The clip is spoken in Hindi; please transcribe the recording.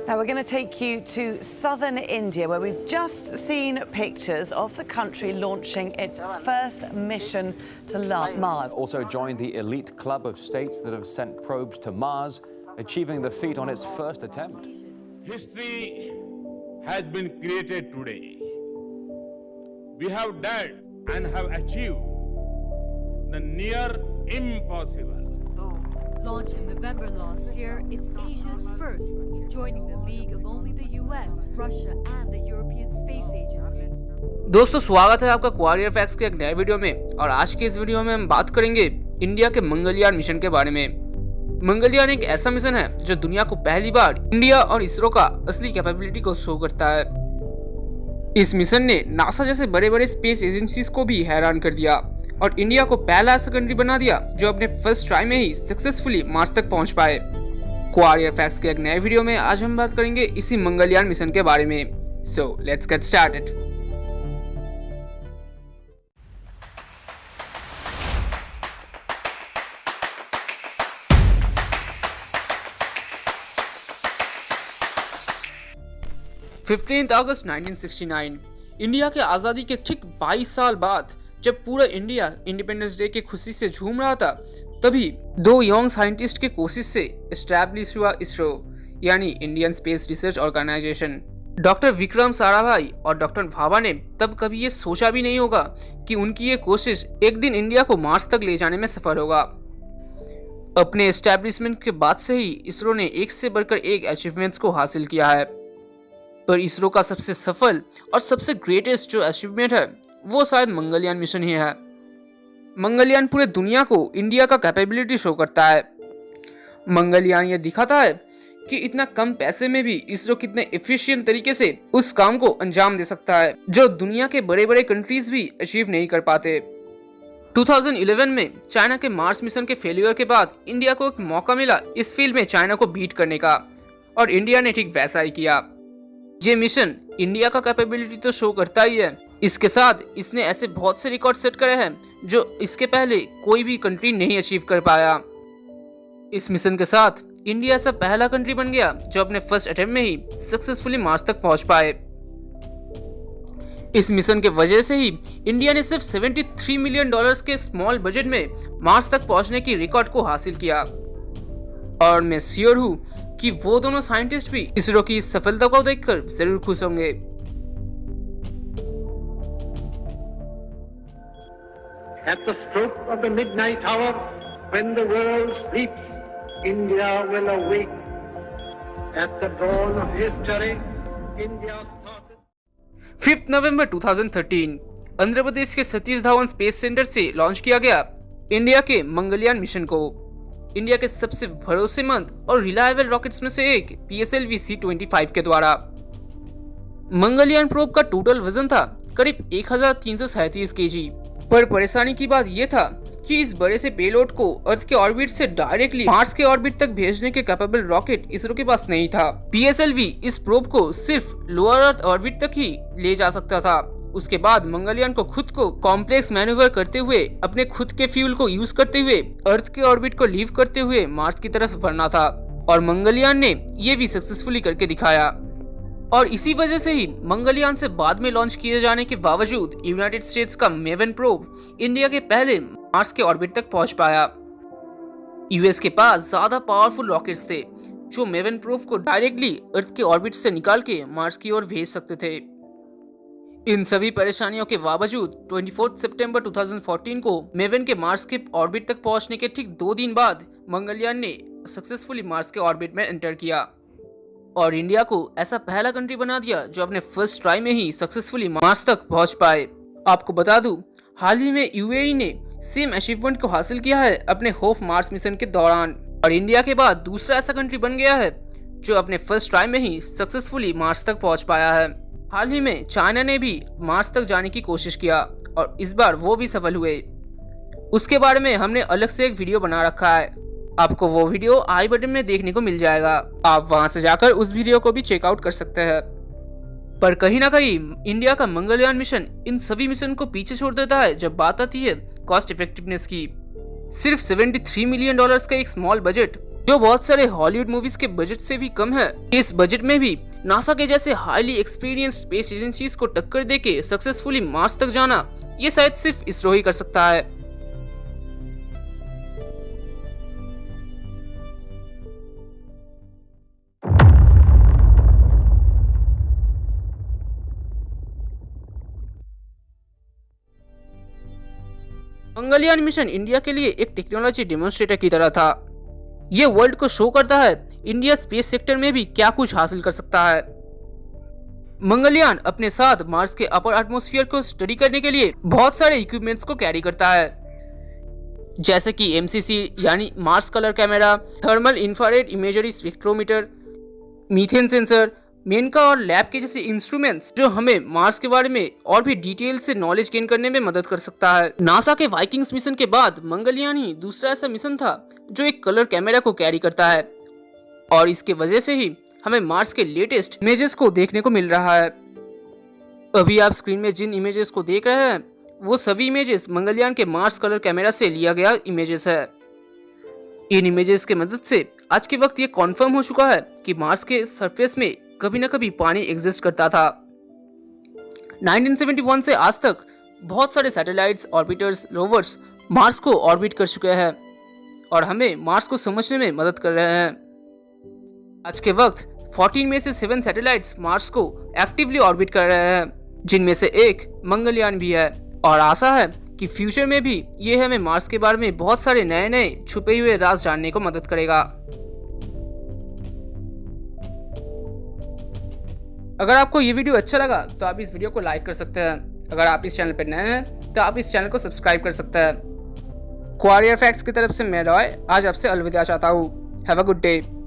Now we're going to take you to southern India, where we've just seen pictures of the country launching its first mission to Mars. Also joined the elite club of states that have sent probes to Mars, achieving the feat on its first attempt. History has been created today. We have dared and have achieved the near impossible. Launched in November last year, it's Asia's first, joining the league of only the US, Russia and the European Space Agency. दोस्तों स्वागत है आपका क्वारियर फैक्ट्स के एक नए वीडियो में। और आज के इस वीडियो में हम बात करेंगे इंडिया के मंगलयान मिशन के बारे में। मंगलयान एक ऐसा मिशन है जो दुनिया को पहली बार इंडिया और इसरो का असली कैपेबिलिटी को शो करता है। इस मिशन ने नासा जैसे बड़े बड़े स्पेस एजेंसीज को भी हैरान कर दिया और इंडिया को पहला ऐसा कंट्री बना दिया जो अपने फर्स्ट ट्राई में ही सक्सेसफुली मार्स तक पहुंच पाए। क्वारियर फैक्ट्स के एक नए वीडियो में आज हम बात करेंगे इसी मंगलयान मिशन के बारे में। So let's get started. August 1969 India के आज़ादी के ठीक 22 साल बाद जब पूरा इंडिया इंडिपेंडेंस डे की खुशी से झूम रहा था, तभी दो यंग साइंटिस्ट के कोशिश से एस्टैब्लिश हुआ इसरो यानी Indian space research organisation. Doctor Vikram Sarabhai और डॉक्टर भाभा ने तब कभी ये सोचा भी नहीं होगा कि उनकी ये कोशिश एक दिन इंडिया को मार्स तक ले जाने में सफल होगा। अपने एस्टैब्लिशमेंट के बाद से ही इसरो ने एक से बढ़कर एक अचीवमेंट्स को हासिल किया है, पर इसरो का सबसे सफल और सबसे ग्रेटेस्ट जो अचीवमेंट है वो शायद मंगलयान मिशन ही है। मंगलयान पूरे दुनिया को इंडिया का कैपेबिलिटी शो करता है। मंगलयान ये दिखाता है कि इतना कम पैसे में भी इसरो कितने एफिशिएंट तरीके से उस काम को अंजाम दे सकता है जो दुनिया के बड़े बड़े कंट्रीज भी अचीव नहीं कर पाते। 2011 में चाइना के मार्स मिशन के फेलियर के बाद इंडिया को एक मौका मिला इस फील्ड में चाइना को बीट करने का, और इंडिया ने ठीक वैसा ही किया। ये मिशन इंडिया का कैपेबिलिटी तो शो करता ही है, इसके साथ इसने ऐसे बहुत से रिकॉर्ड सेट करे हैं जो इसके पहले कोई भी कंट्री नहीं अचीव कर पाया। इस मिशन के साथ इंडिया ऐसा पहला कंट्री बन गया जो अपने फर्स्ट अटेम्प्ट में ही सक्सेसफुली मार्स तक पहुंच पाए। इस मिशन के वजह से ही इंडिया ने सिर्फ $73 मिलियन के स्मॉल बजट में मार्स तक पहुंचने की रिकॉर्ड को हासिल किया, और मैं श्योर हूं कि वो दोनों साइंटिस्ट भी इसरो की इस सफलता को देखकर जरूर खुश होंगे। At the stroke of the midnight hour, when the world sleeps, India will awake. At the dawn of history, India started. 5 नवंबर 2013 आंध्र प्रदेश के सतीश धावन स्पेस सेंटर से लॉन्च किया गया इंडिया के मंगलयान मिशन को। इंडिया के सबसे भरोसेमंद और रिलायबल रॉकेट्स में से एक PSLV C-25 के द्वारा। मंगलयान प्रोब का टोटल वजन था करीब 1337 kg, पर परेशानी की बात यह था कि इस बड़े से पेलोड को अर्थ के ऑर्बिट से डायरेक्टली मार्स के ऑर्बिट तक भेजने के कैपेबल रॉकेट इसरो के पास नहीं था। PSLV इस प्रोब को सिर्फ लोअर अर्थ ऑर्बिट तक ही ले जा सकता था। उसके बाद मंगलयान को खुद को कॉम्प्लेक्स मैन्यूवर करते हुए अपने खुद के फ्यूल को यूज करते हुए अर्थ के ऑर्बिट को लीव करते हुए मार्स की तरफ बढ़ना था, और मंगलयान ने ये भी सक्सेसफुली करके दिखाया। और इसी वजह से ही मंगलयान से बाद में लॉन्च किए जाने के बावजूद यूनाइटेड स्टेट्स का मेवन प्रोब इंडिया के पहले मार्स के ऑर्बिट तक पहुंच पाया। यूएस के पास ज्यादा पावरफुल रॉकेट्स थे जो मेवन प्रोब को डायरेक्टली अर्थ के ऑर्बिट से निकाल के मार्स की ओर भेज सकते थे। इन सभी परेशानियों के बावजूद 24 सितंबर 2014 को मेवन के मार्स के ऑर्बिट तक पहुंचने के ठीक 2 दिन बाद मंगलयान ने सक्सेसफुली मार्स के ऑर्बिट में एंटर किया और इंडिया को ऐसा पहला कंट्री बना दिया जो अपने फर्स्ट ट्राई में ही सक्सेसफुली मार्स तक पहुंच पाए। आपको बता दूं, हाल ही में UAE ने सेम अचीवमेंट को हासिल किया है अपने होप मार्स मिशन के दौरान, और इंडिया के बाद दूसरा ऐसा कंट्री बन गया है जो अपने फर्स्ट ट्राई में ही सक्सेसफुली मार्स तक पहुंच पाया है। हाल ही में चाइना ने भी मार्स तक जाने की कोशिश किया और इस बार वो भी सफल हुए। उसके बारे में हमने अलग से एक वीडियो बना रखा है, आपको वो वीडियो आई बटन में देखने को मिल जाएगा, आप वहां से जाकर उस वीडियो को भी चेकआउट कर सकते हैं। पर कहीं ना कहीं इंडिया का मंगलयान मिशन इन सभी मिशन को पीछे छोड़ देता है जब बात आती है कॉस्ट इफेक्टिवनेस की। सिर्फ $73 मिलियन का एक स्मॉल बजट जो बहुत सारे हॉलीवुड मूवीज के बजट से भी कम है। इस बजट में भी नासा के जैसे हाईली एक्सपीरियंस्ड स्पेस एजेंसीज को टक्कर देके सक्सेसफुली मार्स तक जाना, ये शायद सिर्फ इसरो ही कर सकता है। मंगलयान मिशन इंडिया के लिए एक टेक्नोलॉजी डेमोन्स्ट्रेटर की तरह था। ये वर्ल्ड को शो करता है इंडिया स्पेस सेक्टर में भी क्या कुछ हासिल कर सकता है। मंगलयान अपने साथ मार्स के अपर एटमॉस्फेयर को स्टडी करने के लिए बहुत सारे इक्विपमेंट्स को कैरी करता है, जैसे कि MCC यानी Mars colour camera, thermal infrared imagery spectrometer, methane sensor, MENCA और लैब के जैसे इंस्ट्रूमेंट्स जो हमें मार्स के बारे में और भी डिटेल से नॉलेज गेन करने में मदद कर सकता है। नासा के वाइकिंग्स मिशन के बाद मंगलयान ही दूसरा ऐसा मिशन था जो एक कलर कैमरा को कैरी करता है, और इसके वजह से ही हमें मार्स के लेटेस्ट इमेजेस को देखने को मिल रहा है। अभी आप स्क्रीन में जिन इमेजेस को देख रहे हैं वो सभी इमेजेस मंगलयान के मार्स कलर कैमरा से लिया गया इमेजेस है। इन इमेजेस के मदद से आज के वक्त ये कॉन्फर्म हो चुका है कि मार्स के सरफेस में कभी न कभी पानी एग्जिस्ट करता था। 1971 से आज तक बहुत सारे सैटेलाइट्स, ऑर्बिटर्स, रोवर्स मार्स को ऑर्बिट कर चुके हैं और हमें मार्स को समझने में मदद कर रहे हैं। आज के वक्त 14 में से 7 सैटेलाइट्स मार्स को एक्टिवली ऑर्बिट कर रहे हैं, जिनमें से एक मंगलयान भी है, और आशा है कि फ्यूचर में भी ये हमें मार्स के बारे में बहुत सारे नए छुपे हुए राज जानने को मदद करेगा। अगर आपको ये वीडियो अच्छा लगा तो आप इस वीडियो को लाइक कर सकते हैं। अगर आप इस चैनल पर नए हैं तो आप इस चैनल को सब्सक्राइब कर सकते हैं। क्वारियर फैक्ट्स की तरफ से मैं रॉय आज आपसे अलविदा चाहता हूँ। Have a good day.